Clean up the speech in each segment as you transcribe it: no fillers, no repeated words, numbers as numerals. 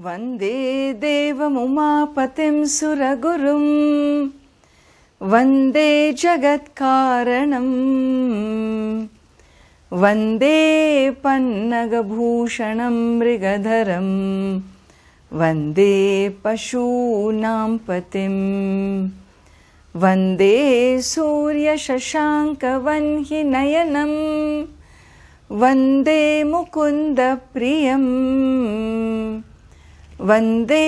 वन्दे देवमुमापतिं सुरगुरुं वन्दे जगत्कारणं वन्दे पन्नगभूषणं मृगधरं वन्दे पशूनां पतिं वन्दे सूर्यशशाङ्कवह्निनयनं वन्दे मुकुन्दप्रियं वन्दे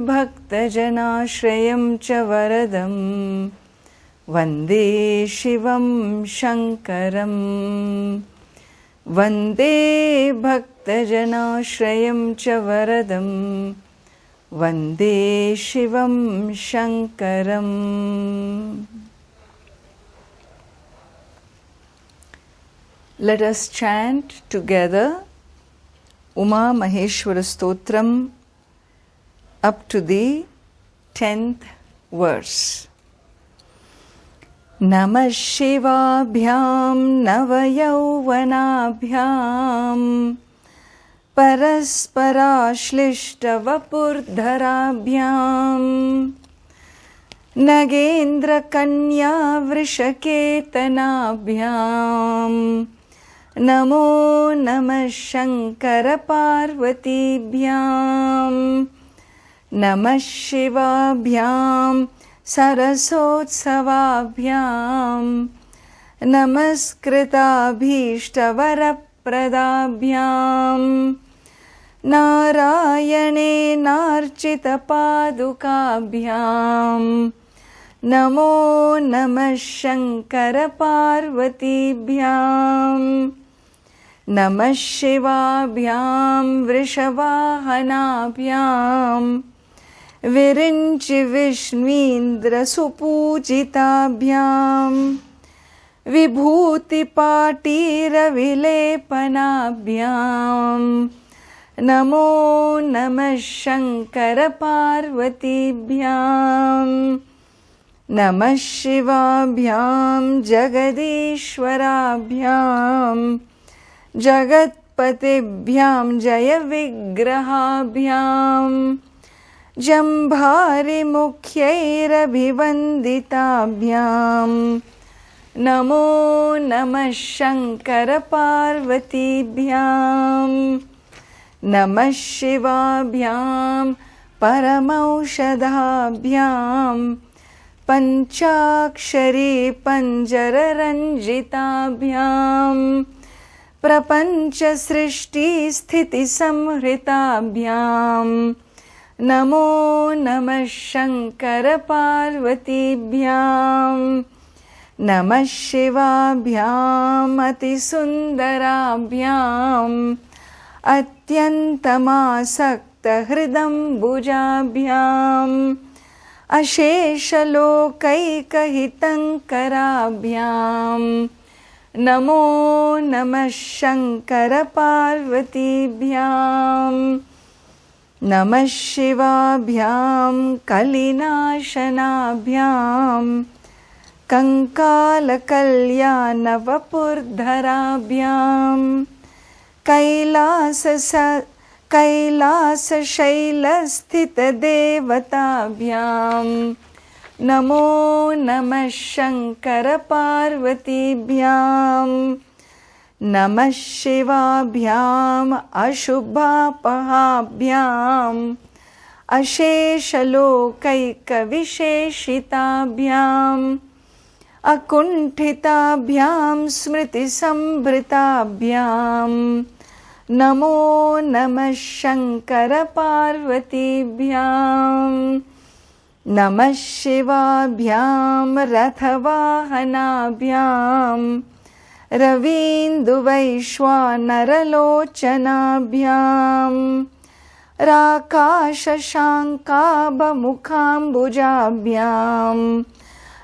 भक्तजनाश्रयं च वरदं वन्दे शिवं शङ्करं वन्दे भक्तजनाश्रयं च वरदं वन्दे शिवं शङ्करम्। Let us chant together Uma Maheshwara Stotram up to the 10th verse. Namah Shivabhyam Navayauvanabhyam Parasparashlishta-vapurdharabhyam Nagendra Kanya Vrishaketanabhyam Namo Namah Shankara Parvatibhyam Namah Shivabhyam Sarasotsavabhyam Namaskritabhishtavarapradabhyam Narayane Narchita Padukabhyam Namo Namah Shankara Parvatibhyam Namah Shivabhyam Vrishavanabhyam Virinchi Vishnuindra Supujitabhyam Vibhuti Patira Vilepanabhyam Namo Namah Shankara Parvatibhyam Namah Shivabhyam Jagadishwarabhyam Jagatpatibhyam Jaya Vigrahabhyam Jambhari Mukhyairabhivanditabhyam Namo Namah Shankara Parvatibhyam Namah Shivabhyam Paramaushadhabhyam Panchakshari Panjararanjitabhyam Prapancha Srishti Sthiti Samhritabhyam Namo Namah Shankara Parvatibhyam Namah Shivabhyam Atisundarabhyam Atyantamasakta Hridam Bujabhyam Asheshalokaikahitankarabhyam Namo Namah Shankara Parvatibhyam Namah Shivabhyam Kalinashanabhyam Kankala Kalyana Vapurdharabhyam Kailasa Shailasthita Devatabhyam Namo Namah Shankara Parvatibhyam Namah Shivabhyam Ashubhapahabhyam Asheshalokaika Visheshitabhyam Akuntitabhyam Smriti Sambritabhyam Namo Namah Shankara Parvatibhyam Namah Shivabhyam Rathavahanabhyam Ravindu Vaishwanaralochanabhyam Rakasha Shankaba Mukhambujabhyam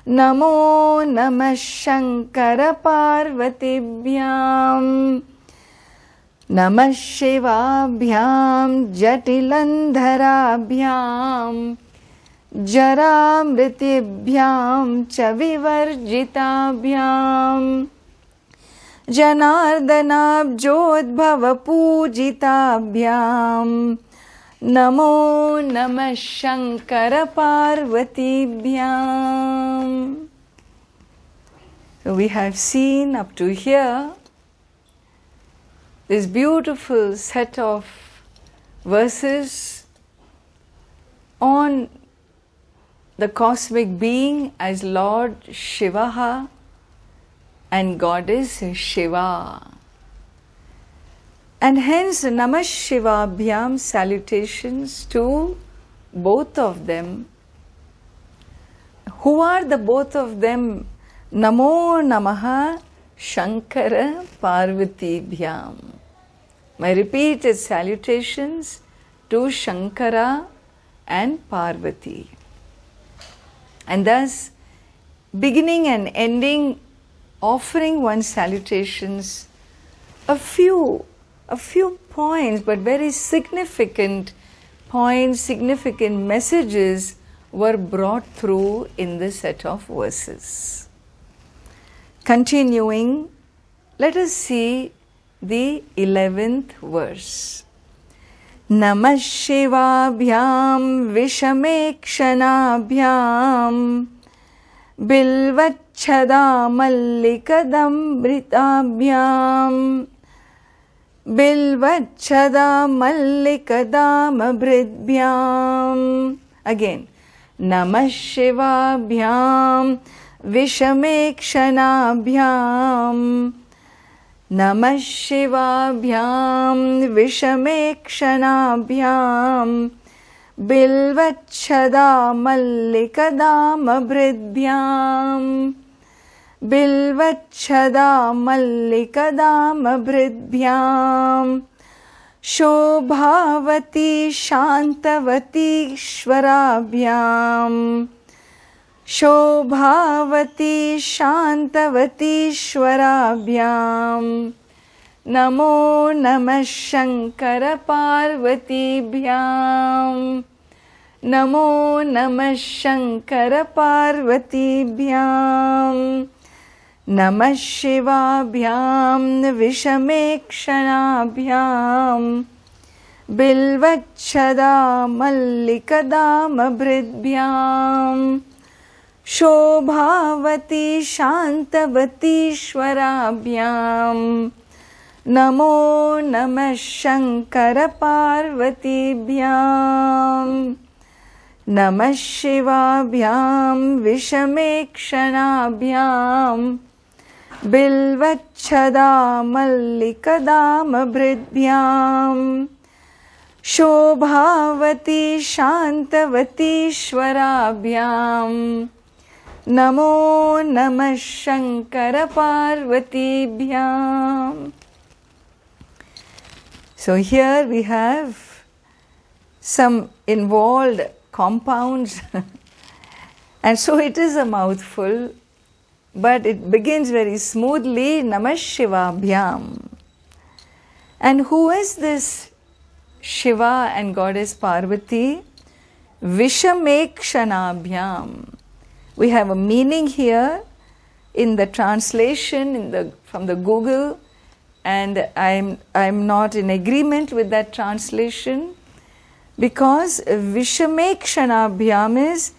Namo Namah Shankara Parvatibhyam Namah Shivabhyam Jatilandharabhyam Jaramritibhyam Cha Vivarjitabhyam Janardanabjodbhava Pujitabhyam Namo Namah Shankara Parvatibhyam. So we have seen up to here this beautiful set of verses on the cosmic being as Lord Shiva and Goddess Shiva. And hence Namah Shivabhyam salutations to both of them. Who are the both of them? Namo Namaha Shankara Parvatibhyam. My repeated salutations to Shankara and Parvati. And thus, beginning and ending, offering one's salutations, a few points, but very significant points, significant messages were brought through in this set of verses. Continuing, let us see the 11th verse. Namah Shivabhyam Vishamekshanabhyam Bilvachchada Mallikadamritabhyam Bilvachchada Mallikadamabridbhyam. Again, Namah Shivabhyam Vishamekshanabhyam Namah Shivabhyam Vishamekshanabhyam Bilvachchada Mallikadamabridbhyam Bilvachchada Mallikadamabridbhyam Shobhavati Shantavati Shvarabhyam Shobhavati Shantavati Shvarabhyam Namo Namah Shankara Parvatibhyam Namo Namah Shankara Parvatibhyam Namah Shivabhyam Vishamekshanabhyam Bilvachchada Mallikadamabridbhyam Shobhavati Shantavati Shvarabhyam Namo Namah Shankara Parvatibhyam Namah Shivabhyam Vishamekshanabhyam Bilvachchada Mallikadamabridbhyam Shobhavati Shantavati Shvarabhyam Namo Namah Shankara Parvatibhyam. So here we have some involved compounds and so it is a mouthful, but it begins very smoothly. Namah Shivabhyam. And who is this Shiva and Goddess Parvati? Vishamekshanabhyam. We have a meaning here in the translation from the Google, and I'm not in agreement with that translation, because Vishamekshanabhyam is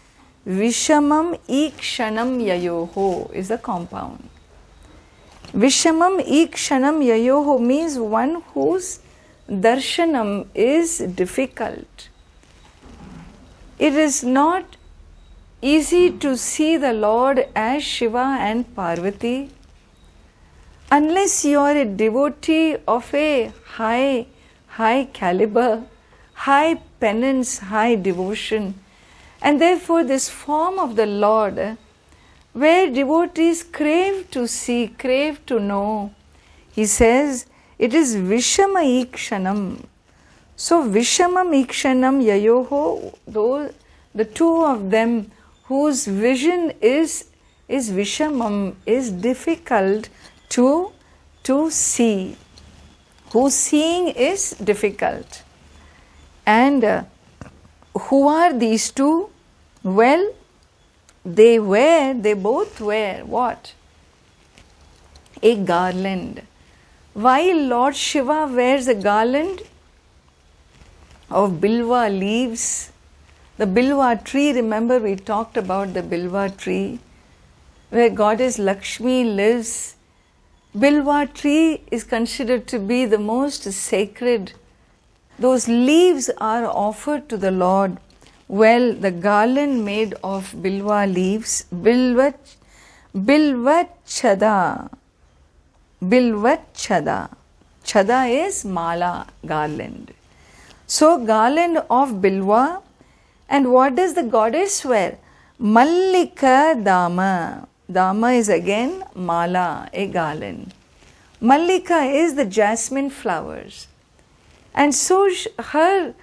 Vishamam Ikshanam Yayoho is the compound. Vishamam Ikshanam Yayoho means one whose darshanam is difficult. It is not easy to see the Lord as Shiva and Parvati unless you are a devotee of a high caliber, high penance, high devotion. And therefore this form of the Lord, where devotees crave to see, crave to know, he says it is Vishama Ikshanam. So Vishamam Ikshanam Yayoho, though the two of them whose vision is Vishamam, is difficult to see, whose seeing is difficult. And who are these two? Well, they both wear what? A garland. While Lord Shiva wears a garland of bilwa leaves. The bilwa tree, remember we talked about the bilwa tree, where goddess Lakshmi lives. Bilwa tree is considered to be the most sacred. Those leaves are offered to the Lord. Well, the garland made of bilwa leaves, bilvachada. Chada is mala, garland. So garland of bilwa. And what does the goddess wear? Mallika dama. Dama is again mala, a garland. Mallika is the jasmine flowers. And so her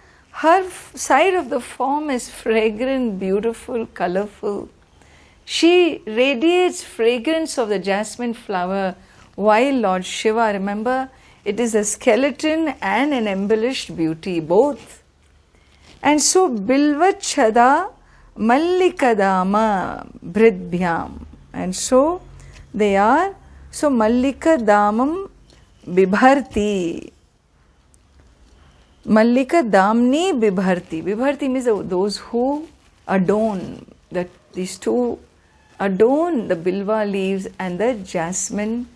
side of the form is fragrant, beautiful, colorful. She radiates fragrance of the jasmine flower, while Lord Shiva, remember, it is a skeleton and an embellished beauty, both. And so Bilvachada Mallikadama Bridbhyam. And so they are, so Mallikadamam Bibharti. Mallikadamni Bibharti. Bibharti means those who adorn, these two adorn the bilwa leaves and the jasmine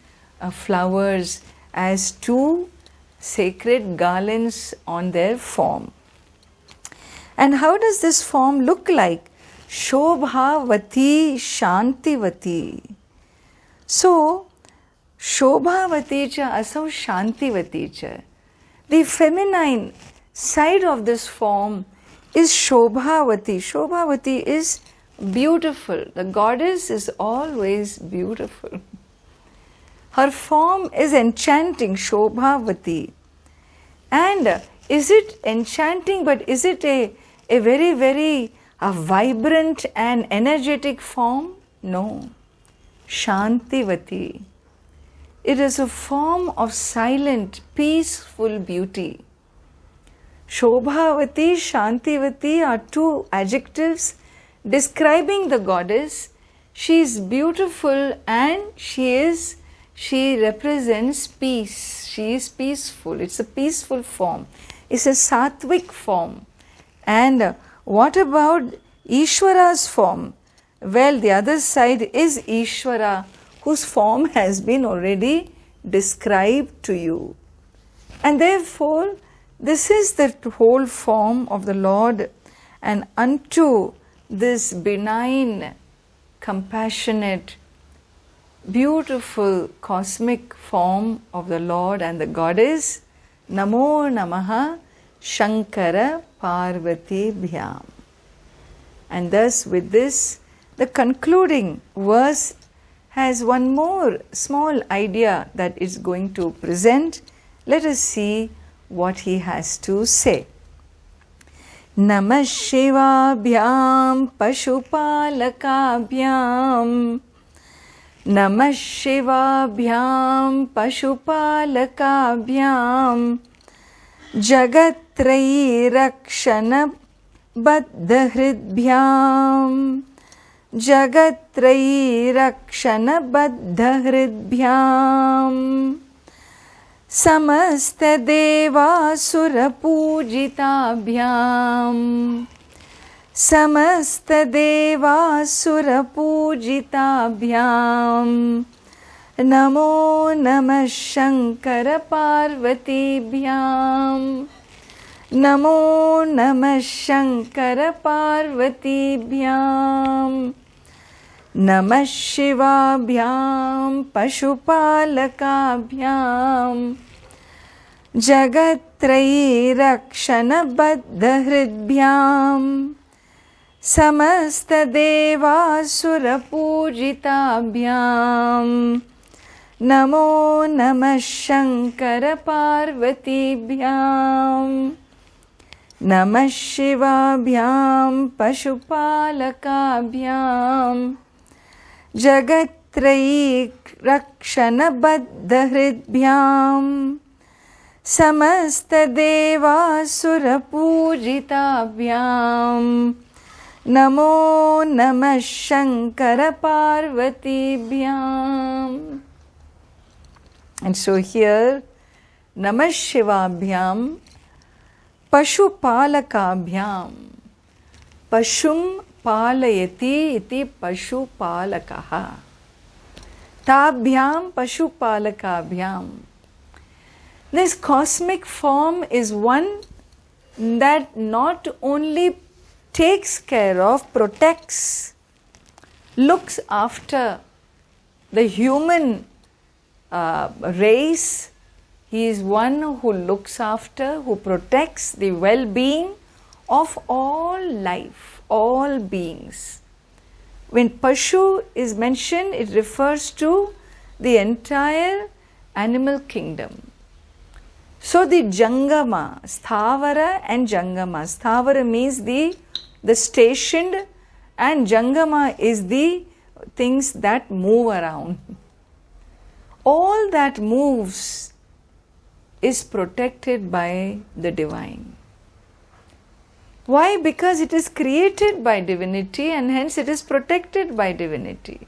flowers as two sacred garlands on their form. And how does this form look like? Shobhavati Shantivati. So, Shobhavati cha asau Shantivati cha. The feminine side of this form is Shobhavati. Shobhavati is beautiful. The goddess is always beautiful. Her form is enchanting, Shobhavati. And is it enchanting, but is it a very, very vibrant and energetic form? No. Shantivati. It is a form of silent, peaceful beauty. Shobhavati, Shantivati are two adjectives describing the goddess. She is beautiful and she represents peace. She is peaceful. It's a peaceful form. It's a sattvic form. And what about Ishvara's form? Well, the other side is Ishvara, whose form has been already described to you. And therefore, this is the whole form of the Lord, and unto this benign, compassionate, beautiful cosmic form of the Lord and the Goddess, Namo Namaha Shankara Parvati Bhyam. And thus with this, the concluding verse has one more small idea that is going to present. Let us see what he has to say. Namah Shivabhyam Pashupalakabhyam. Namah Shivabhyam Pashupalakabhyam. Jagatrayi Rakshana Baddhahridbhyam. Jagatrayi Rakshana Baddhahridbhyam. Samasta Devasura Pujitabhyam. Samasta Devasura Pujitabhyam. Namo Namah Shankara Parvati Bhyam. Namo Namah Shankara Parvati Bhyam. Namah Shivabhyam Pashupalakabhyam. Jagatrayi Rakshana Baddhahridbhyam. Samasta Devasura Pujitabhyam. Namo Namah Shankara Parvati Bhyam. Namah Shivabhyam Pashupalakabhyam. Jagatrayi Rakshana Baddhahridbhyam. Samasta Devasura Pujitabhyam. Namo Namah Shankara Parvati Bhyam. And so here Namah Shivabhyam Pashupalakabhyam. Pashum palayati iti Pashupalakaha. Tabhyam Pashupalakabhyam. This cosmic form is one that not only takes care of, protects, looks after the human race. He is one who looks after, who protects the well-being of all life, all beings. When Pashu is mentioned, it refers to the entire animal kingdom. So the Jangama, Sthavara and Jangama. Sthavara means the stationed, and Jangama is the things that move around. All that moves is protected by the divine. Why? Because it is created by divinity and hence it is protected by divinity.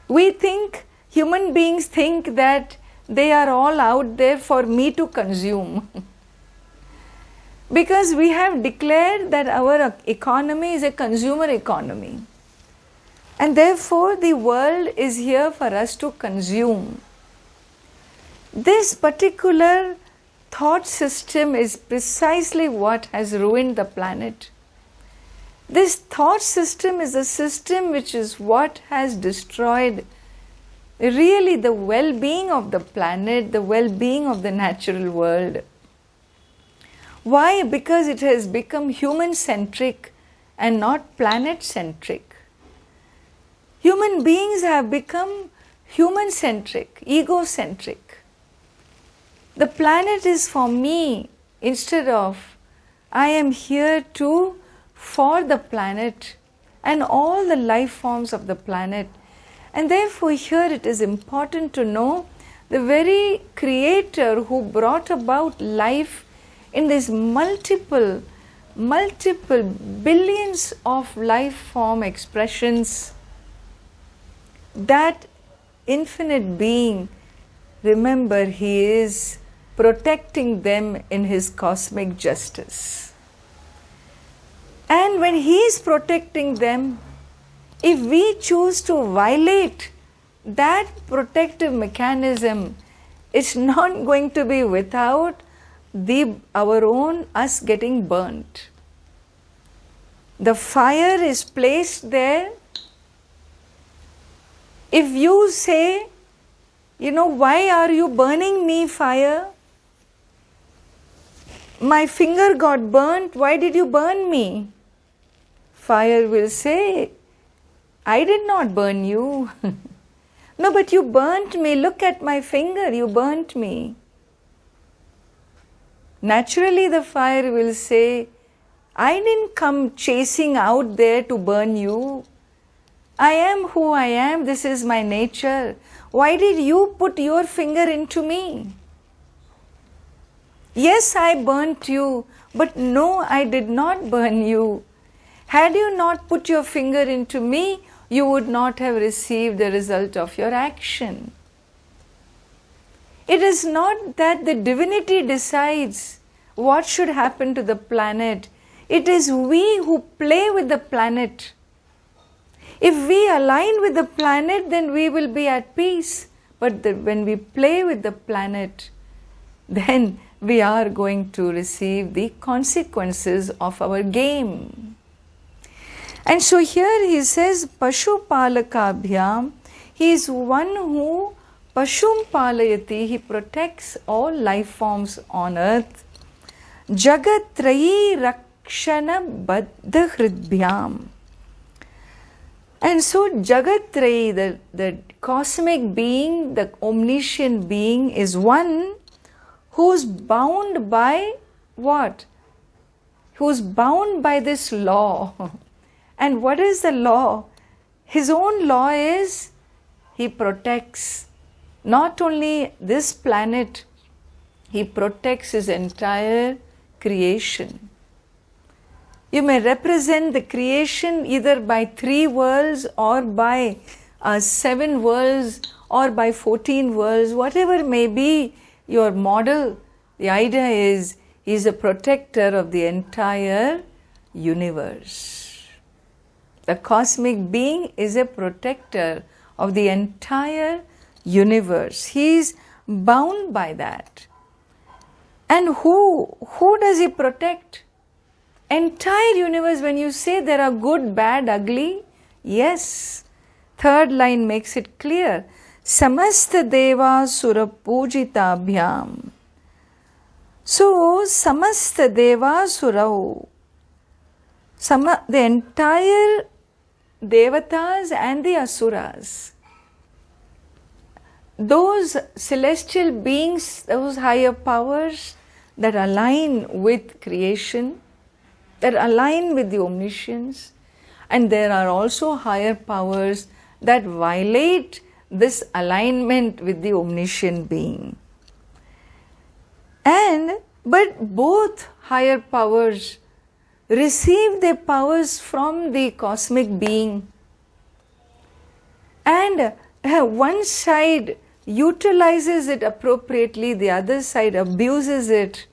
We think, human beings think that they are all out there for me to consume. Because we have declared that our economy is a consumer economy. And therefore the world is here for us to consume. This particular thought system is precisely what has ruined the planet. This thought system is a system which is what has destroyed really the well-being of the planet, the well-being of the natural world. Why? Because it has become human-centric and not planet-centric. Human beings have become human-centric, egocentric. The planet is for me instead of I am here for the planet and all the life forms of the planet. And therefore here it is important to know the very creator who brought about life in these multiple billions of life form expressions, that infinite being, remember, he is protecting them in his cosmic justice. And when he is protecting them, if we choose to violate that protective mechanism, it's not going to be without us getting burnt. The fire is placed there. If you say, why are you burning me, fire? My finger got burnt, why did you burn me? Fire will say, I did not burn you. No, but you burnt me, look at my finger, you burnt me. Naturally the fire will say, I didn't come chasing out there to burn you. I am who I am, this is my nature. Why did you put your finger into me? Yes, I burnt you, but no, I did not burn you. Had you not put your finger into me, you would not have received the result of your action. It is not that the divinity decides what should happen to the planet. It is we who play with the planet. If we align with the planet, then we will be at peace. But when we play with the planet, then we are going to receive the consequences of our game. And so here he says, Pashupalakabhyam, he is one who Pashum palayati, he protects all life forms on earth. Jagatrayi rakshana baddha hridbhyam. And so Jagatrayi, the cosmic being, the omniscient being, is one who's bound by what? Who's bound by this law. And what is the law? His own law is he protects not only this planet, he protects his entire creation. You may represent the creation either by 3 worlds or by 7 worlds or by 14 worlds, whatever may be your model. The idea is He is a protector of the entire universe. The cosmic being is a protector of the entire universe. He is bound by that. And who does he protect? Entire universe. When you say there are good, bad, ugly, yes. Third line makes it clear. Samasta deva sura pujitabhyam. So, samasta deva surau. The entire devatas and the asuras, those celestial beings, those higher powers that align with creation, that align with the omniscience, and there are also higher powers that violate this alignment with the omniscient being. But both higher powers receive their powers from the cosmic being, and one side utilizes it appropriately, the other side abuses it,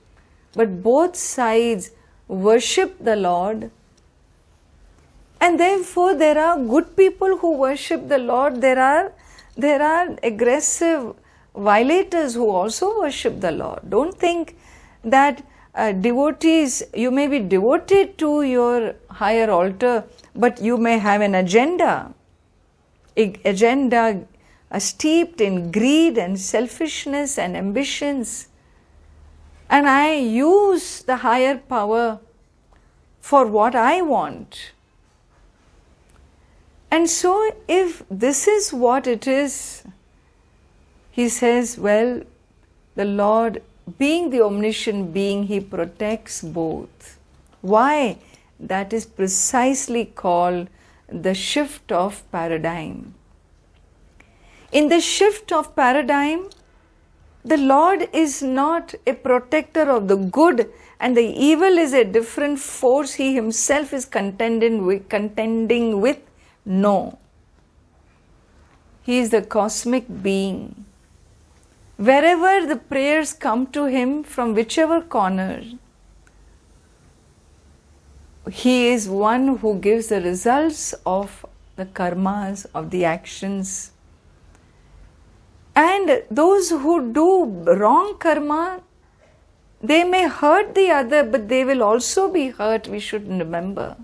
but both sides worship the Lord. And therefore there are good people who worship the Lord, there are aggressive violators who also worship the Lord. Don't think that devotees, you may be devoted to your higher altar, but you may have an agenda steeped in greed and selfishness and ambitions. And I use the higher power for what I want. And so if this is what it is, he says, well, the Lord, being the omniscient being, he protects both. Why? That is precisely called the shift of paradigm. In the shift of paradigm, the Lord is not a protector of the good and the evil is a different force he himself is contending with. No. He is the cosmic being. Wherever the prayers come to him from whichever corner, he is one who gives the results of the karmas, of the actions. And those who do wrong karma, they may hurt the other, but they will also be hurt, we should remember.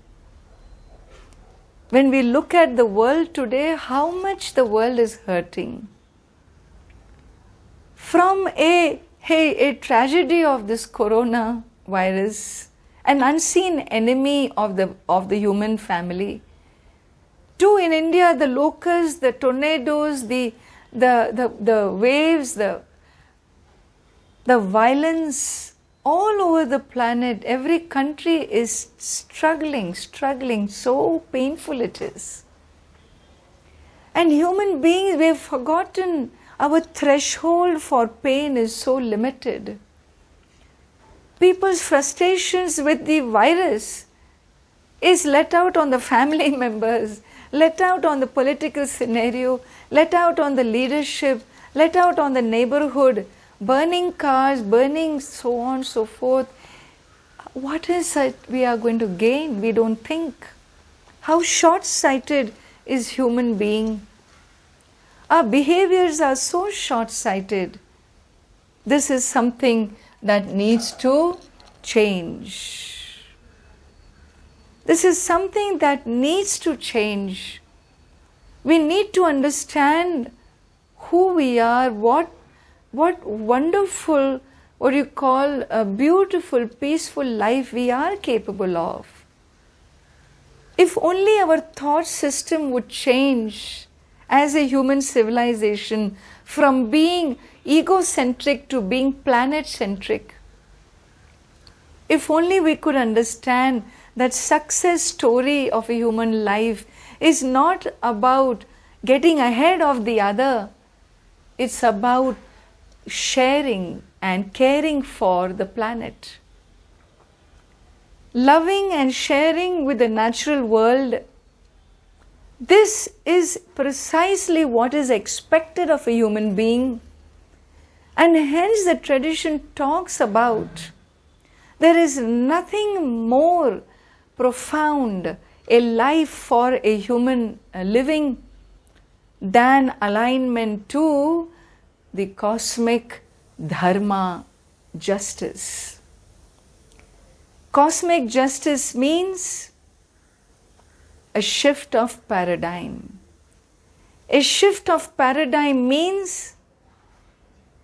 When we look at the world today, how much the world is hurting. From a tragedy of this corona virus, an unseen enemy of the human family, to in India the locusts, the tornadoes, the waves, the violence all over the planet. Every country is struggling, so painful it is. And human beings, we have forgotten our threshold for pain is so limited. People's frustrations with the virus is let out on the family members, let out on the political scenario, let out on the leadership, let out on the neighborhood, burning cars, burning so on, so forth. What is it we are going to gain? We don't think. How short-sighted is human being? Our behaviors are so short-sighted. This is something that needs to change. This is something that needs to change. We need to understand who we are, what wonderful, what you call a beautiful, peaceful life we are capable of. If only our thought system would change as a human civilization from being egocentric to being planet-centric. If only we could understand that success story of a human life is not about getting ahead of the other. It's about sharing and caring for the planet. Loving and sharing with the natural world. This is precisely what is expected of a human being, and hence the tradition talks about There is nothing more profound, a life for a human living, than alignment to the cosmic dharma, justice. Cosmic justice means a shift of paradigm. A shift of paradigm means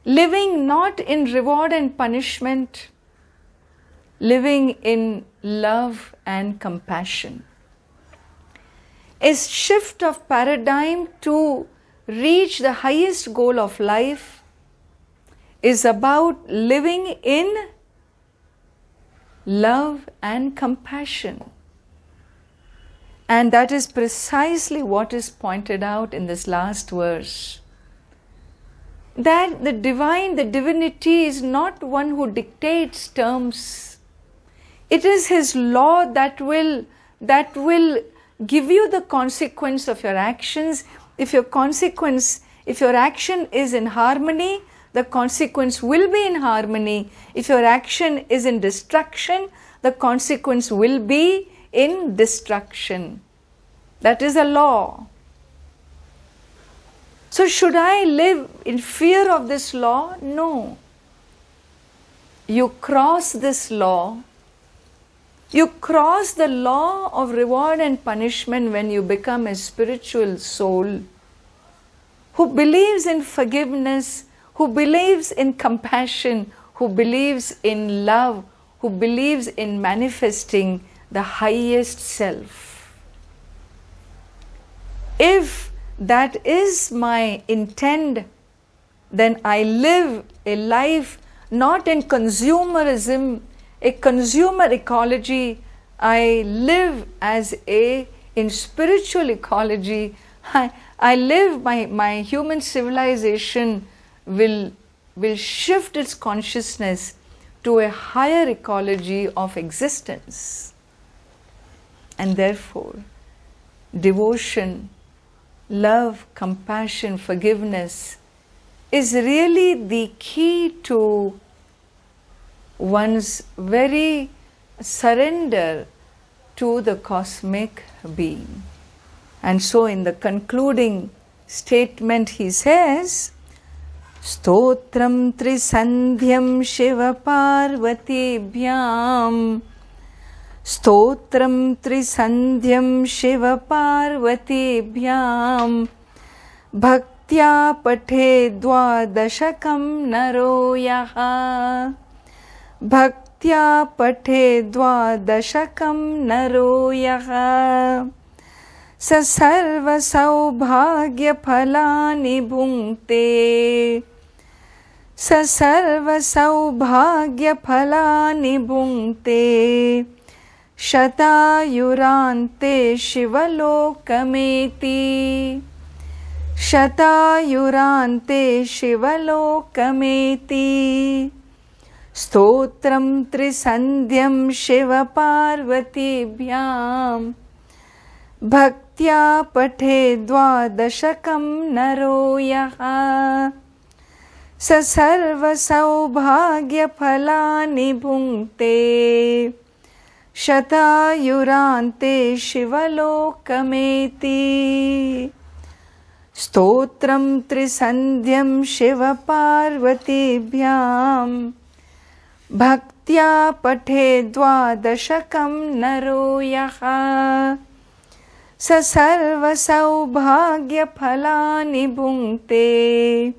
living not in reward and punishment, living in love and compassion. A shift of paradigm to reach the highest goal of life is about living in love and compassion. And that is precisely what is pointed out in this last verse. That the divine, the divinity is not one who dictates terms. It is His law that will give you the consequence of your actions. If your action is in harmony, the consequence will be in harmony. If your action is in destruction, the consequence will be in destruction. That is a law. So should I live in fear of this law? No. You cross this law. You cross the law of reward and punishment when you become a spiritual soul who believes in forgiveness, who believes in compassion, who believes in love, who believes in manifesting the highest self. If that is my intent, then I live a life not in consumerism, a consumer ecology. I live in spiritual ecology. I live, my human civilization will shift its consciousness to a higher ecology of existence. And therefore, devotion, love, compassion, forgiveness is really the key to one's very surrender to the cosmic being. And so in the concluding statement he says, Stotram Trisandhyam Shiva Parvatibhyam Stotram Trisandhyam Shiva Parvatibhyam Bhaktya Pathe Dwadashakam Naro Yaha Bhaktya Pathe Dwadashakam Naro Yaha Sa Sarva Saubhagya Phalani Bhunkte Sa Sarva Saubhagya Phalani Bhunkte Shatayurante Shivalokameti Shatayurante Shivalokameti Stotram Trisandhyam Shiva Parvatibhyam Bhaktya Pathe Dwadashakam Naro Yaha Sa Sarva Saubhagya Phalani Bhunkte Shatayurante Shivalokameti Stotram Trisandhyam Shiva Parvatibhyam Bhaktya Pathe Dwadashakam Naro Yaha Sa Sarva Saubhagya Phalani Bhunkte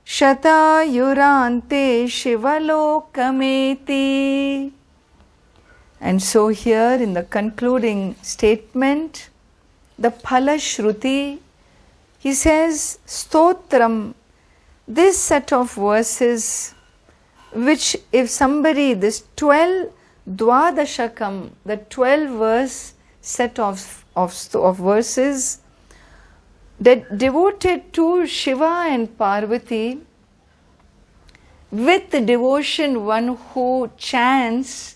Shatayurante Shivalokameti. And so here in the concluding statement, the Phala Shruti, he says, Stotram, this set of verses, which if somebody, this 12 Dwadashakam, the 12 verse set of verses devoted to Shiva and Parvati, with devotion one who chants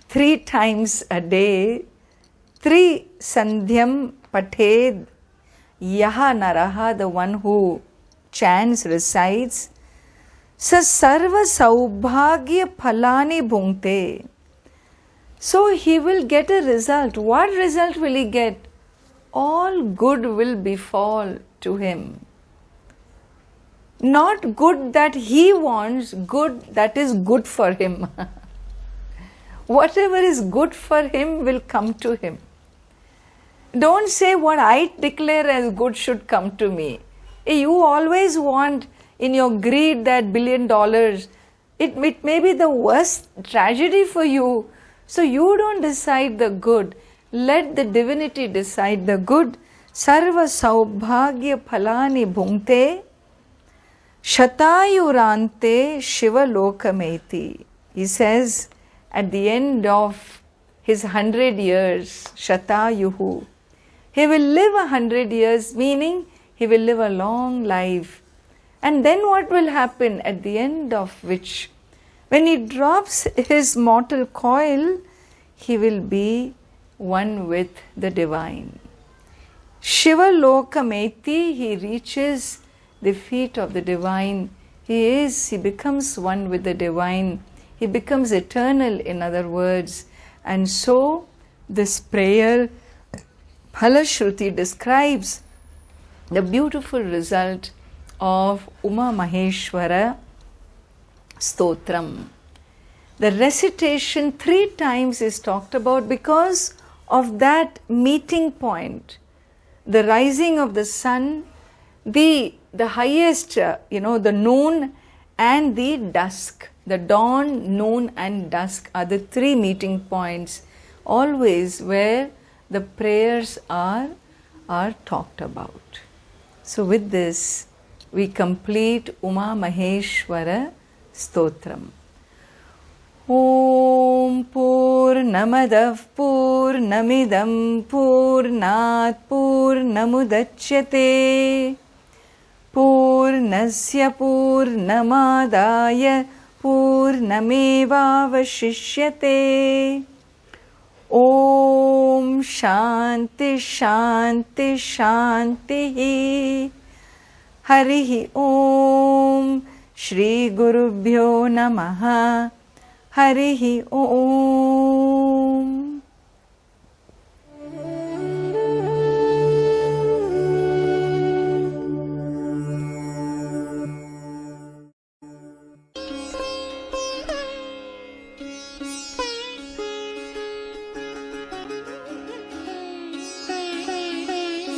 3 times a day, 3 Sandhyam Pathed Yaha Naraha, the one who chants, recites, स सर्व saubhagya phalani bhunkte. So he will get a result. What result will he get? All good will befall to him. Not good that he wants, good that is good for him. Whatever is good for him will come to him. Don't say what I declare as good should come to me. You always want in your greed that $1 billion. It may be the worst tragedy for you. So you don't decide the good. Let the divinity decide the good. Sarva saubhagya phalani bhunkte shatayurante shiva lokameti. He says at the end of his 100 years, Shatayuhu, he will live 100 years, meaning he will live a long life. And then what will happen at the end of which, when he drops his mortal coil, he will be one with the divine. Shiva Lokameti, he reaches the feet of the divine. He becomes one with the divine. He becomes eternal, in other words. And so this prayer, Phalashruti describes the beautiful result of Uma Maheshwara Stotram. The recitation 3 times is talked about because of that meeting point. The rising of the sun, the highest, the noon and the dusk. The dawn, noon and dusk are the 3 meeting points always where the prayers are talked about. So with this, we complete Uma Maheshwara Stotram. Om Purnamadav Purnamidam Purnat Purnamudachyate Purnasya Purnamadaya Purnamevavashishyate. Om Shanti Shanti Shanti. Harihi Om Shri Gurubhyo Namaha. Harihi Om.